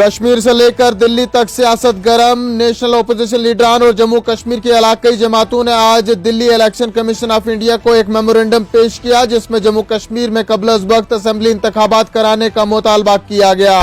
कश्मीर से लेकर दिल्ली तक सियासत गर्म। नेशनल अपोजिशन लीडरान और जम्मू कश्मीर की इलाकाई जमातों ने आज Delhi election commission of India को एक मेमोरेंडम पेश किया, जिसमें जम्मू कश्मीर में कबल-अज़-वक्त असेंबली इंतखाबात कराने का मुतालबा किया गया।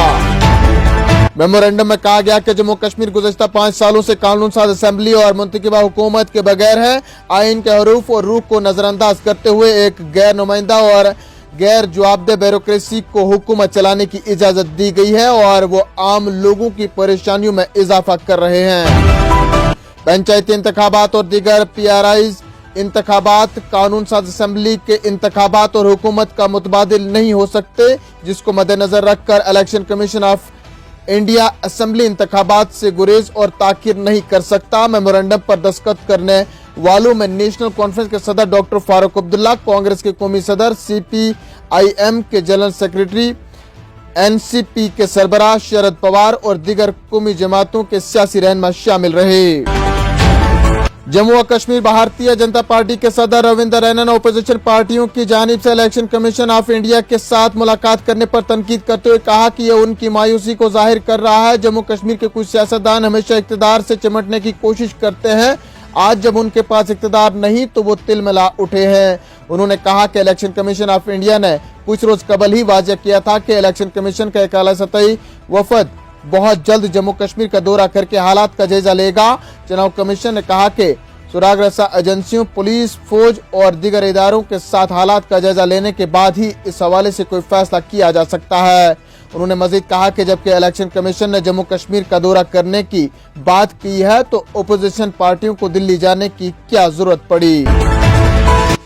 मेमोरेंडम में कहा गया कि जम्मू कश्मीर गुज़श्ता 5 सालों से कानून साज असेंबली और मुंतखबा हुकूमत के बगैर है। आइन के हरूफ और रूह को नजरअंदाज करते हुए एक गैर नुमाइंदा और गैर जवाबदेह ब्यूरोक्रेसी को हुकूमत चलाने की इजाजत दी गई है और वो आम लोगों की परेशानियों में इजाफा कर रहे हैं। पंचायती इंतखाबात और दीगर पीआरआईज इंतखाबात कानून साज असेंबली के इंतखाबात और हुकूमत का मुतबादिल नहीं हो सकते, जिसको मद्देनजर रखकर election commission of India assembly इंतखाबात से गुरेज और ताकीर नहीं कर सकता। मेमोरेंडम पर दस्तखत करने वालों में नेशनल कॉन्फ्रेंस के सदर डॉक्टर फारूक अब्दुल्ला, कांग्रेस के कौमी सदर, सीपीआईएम के जनरल सेक्रेटरी, एनसीपी के सरबराह शरद पवार और दीगर कौमी जमातों के सियासी रहनुमा शामिल रहे। जम्मू और कश्मीर भारतीय जनता पार्टी के सदर रविंद्र रैना ने अपोजिशन पार्टियों की जानिब से इलेक्शन कमीशन ऑफ इंडिया के साथ मुलाकात करने पर तनकीद करते हुए कहा कि यह उनकी मायूसी को जाहिर कर रहा है। जम्मू कश्मीर के कुछ सियासतदान हमेशा इक़्तिदार से चिमटने की कोशिश करते हैं, आज जब उनके पास इक़्तिदार नहीं तो वो तिलमिला उठे हैं। उन्होंने कहा कि इलेक्शन कमीशन ऑफ इंडिया ने कुछ रोज कबल ही वाज़ेह किया था कि इलेक्शन कमीशन का एक आला सतही वफद बहुत जल्द जम्मू कश्मीर का दौरा करके हालात का जायजा लेगा। चुनाव कमीशन ने कहा कि सुराग रसा एजेंसियों, पुलिस, फौज और दीगर इदारों के साथ हालात का जायजा लेने के बाद ही इस हवाले से कोई फैसला किया जा सकता है। उन्होंने मजीद कहा कि जबकि इलेक्शन कमीशन ने जम्मू कश्मीर का दौरा करने की बात की है तो अपोजिशन पार्टियों को दिल्ली जाने की क्या जरूरत पड़ी।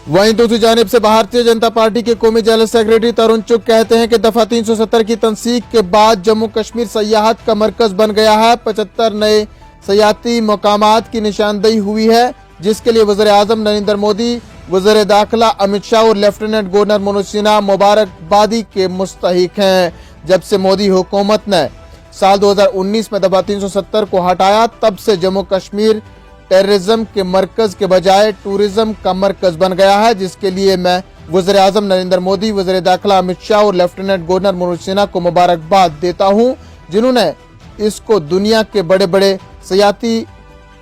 वहीं दूसरी जानिब से भारतीय जनता पार्टी के कौमी जनरल सेक्रेटरी तरुण चुग कहते हैं कि दफा 370 की तनसीक के बाद जम्मू कश्मीर सयाहत का मरकज बन गया है। 75 नए सयाती मकामात की निशानदेही हुई है, जिसके लिए वज़ीर आज़म नरेंद्र मोदी, वज़ीर दाखिला अमित शाह और लेफ्टिनेंट गवर्नर मनोज सिन्हा मुबारकबादी के मुस्तहिक हैं। जब से मोदी हुकूमत ने साल 2019 में दफा 370 को हटाया, तब से जम्मू कश्मीर टेररिज्म के मरकज के बजाय टूरिज्म का मरकज बन गया है, जिसके लिए मैं वज़ीर आज़म नरेंद्र मोदी, वज़ीर दाखिला अमित शाह और लेफ्टिनेंट गवर्नर मनोज सिन्हा को मुबारकबाद देता हूँ, जिन्होंने इसको दुनिया के बड़े बड़े सयाती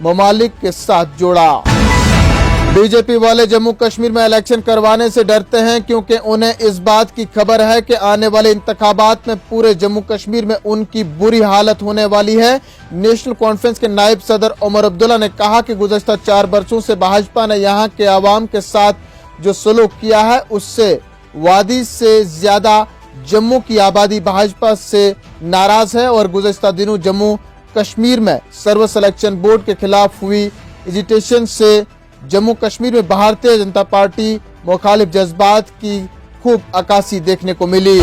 ममालिक के साथ जोड़ा। बीजेपी वाले जम्मू कश्मीर में इलेक्शन करवाने से डरते हैं क्योंकि उन्हें इस बात की खबर है कि आने वाले इंतखाबात में पूरे जम्मू कश्मीर में उनकी बुरी हालत होने वाली है। नेशनल कॉन्फ्रेंस के नायब सदर उमर अब्दुल्ला ने कहा कि गुज़श्ता 4 बरसों से भाजपा ने यहाँ के आवाम के साथ जो सलूक किया है, उससे वादी से ज्यादा जम्मू की आबादी भाजपा से नाराज है और गुज़श्ता दिनों जम्मू कश्मीर में सर्विस सिलेक्शन बोर्ड के खिलाफ हुई एजिटेशन से जम्मू कश्मीर में भारतीय जनता पार्टी मुखालिफ जज्बात की खूब अक्कासी देखने को मिली।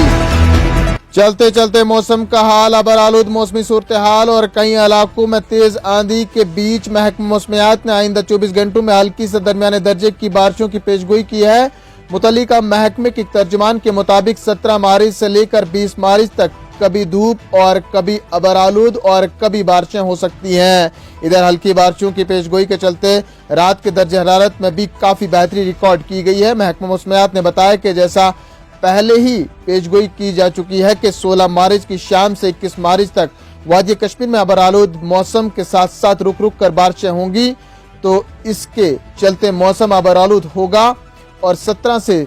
चलते चलते मौसम का हाल, अबरआलूद मौसमी सूरत हाल और कई इलाकों में तेज आंधी के बीच महकमा मौसमियात ने आइंदा 24 घंटों में हल्की से दरमियाने दर्जे की बारिशों की पेशगोई की है। मुतल्लिका महकमे के तर्जुमान के मुताबिक 17 मार्च से लेकर 20 मार्च तक कभी धूप और कभी अबरआलूद और कभी बारिशें हो सकती हैं। इधर हल्की बारिशों की पेशगोई के चलते रात के दर्जे हरारत में भी काफी बेहतरी रिकॉर्ड की गई है। महकमा मौसमियात ने बताया कि जैसा पहले ही पेशगोई की जा चुकी है कि 16 मार्च की शाम से 21 मार्च तक वादी कश्मीर में अबरआलूद मौसम के साथ साथ रुक रुक कर बारिशें होंगी, तो इसके चलते मौसम अबरआलूद होगा और 17 से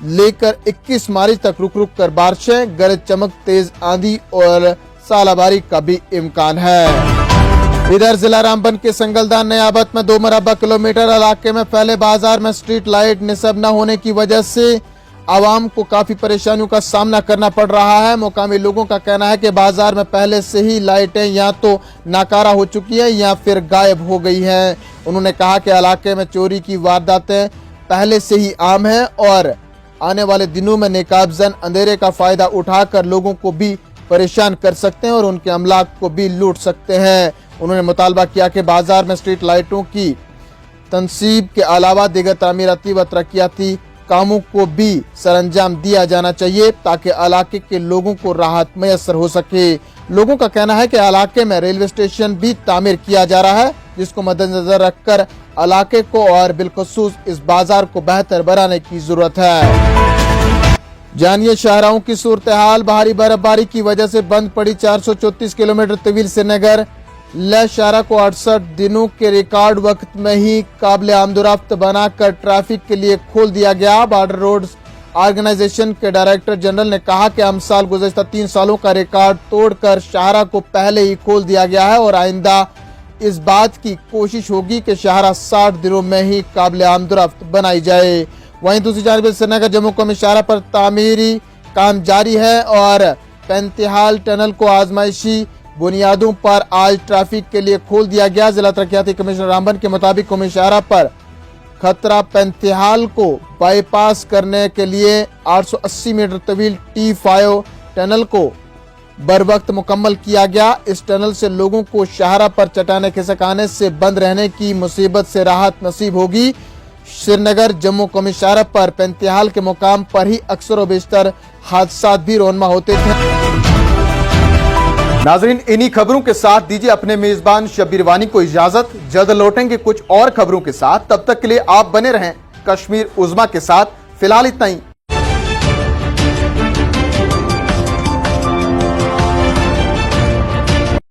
लेकर 21 मार्च तक रुक रुक कर बारिशें, गरज चमक, तेज आंधी और सालाबारी का भी इम्कान है। इधर जिला रामबन के संगलदान नयाबत में 2 मरबा किलोमीटर इलाके में फैले बाजार में स्ट्रीट लाइट निस्ब न होने की वजह से आवाम को काफी परेशानियों का सामना करना पड़ रहा है। मुकामी लोगों का कहना है कि बाजार में पहले से ही लाइटें या तो नाकारा हो चुकी है या फिर गायब हो गई हैं। उन्होंने कहा कि इलाके में चोरी की वारदातें पहले से ही आम है और आने वाले दिनों में नेकाबजन अंधेरे का फायदा उठाकर लोगों को भी परेशान कर सकते हैं और उनके अमलाक को भी लूट सकते हैं। उन्होंने मुतालबा किया कि बाजार में स्ट्रीट लाइटों की तनसीब के अलावा दीगर तामीराती व तरक्याती कामों को भी सरअंजाम दिया जाना चाहिए ताकि इलाके के लोगों को राहत मैसर हो सके। लोगों का कहना है कि इलाके में रेलवे स्टेशन भी तामीर किया जा रहा है, जिसको मद्देनजर रखकर इलाके को और बिलखुसूस इस बाजार को बेहतर बनाने की जरूरत है। जानिए शाहराहों की सूरत हाल। भारी बर्फबारी की वजह से बंद पड़ी 434 किलोमीटर तवील श्रीनगर लेह शाहरा को 68 दिनों के रिकॉर्ड वक्त में ही काबिल आमदोरफ्त बनाकर ट्रैफिक के लिए खोल दिया गया। बॉर्डर रोड्स ऑर्गेनाइजेशन के डायरेक्टर जनरल ने कहा कि हम साल गुज़श्ता 3 सालों का रिकॉर्ड तोड़कर शाहरा को पहले ही खोल दिया गया है और आइंदा इस बात की कोशिश होगी कि शाहरा 60 दिनों में ही काबिल आमदोरफ्त बनाई जाए। वहीं दूसरी जानिब श्रीनगर जम्मू कश्मीर शाहरा पर तामीरी काम जारी है और पैंतिहाल टनल को आजमाइशी बुनियादों पर आज ट्रैफिक के लिए खोल दिया गया। जिला तरक्याती कमिश्नर रामबन के मुताबिक कौमी शाहरा पर खतरा पैंतिहाल को बाईपास करने के लिए 880 मीटर तवील T5 टनल को बर वक्त मुकम्मल किया गया। इस टनल से लोगों को शाहरा पर चट्टाने खिसकाने से बंद रहने की मुसीबत से राहत नसीब होगी। श्रीनगर जम्मू कश्मीर शाहरा पर पैंतिहाल के मुकाम पर ही अक्सर व बेशतर हादसा भी रोनमा होते थे। नाजरीन, इन्हीं खबरों के साथ दीजिए अपने मेजबान शब्बीर वानी को इजाजत। जल्द लौटेंगे कुछ और खबरों के साथ, तब तक के लिए आप बने रहें कश्मीर उज़्मा के साथ। फिलहाल इतना ही।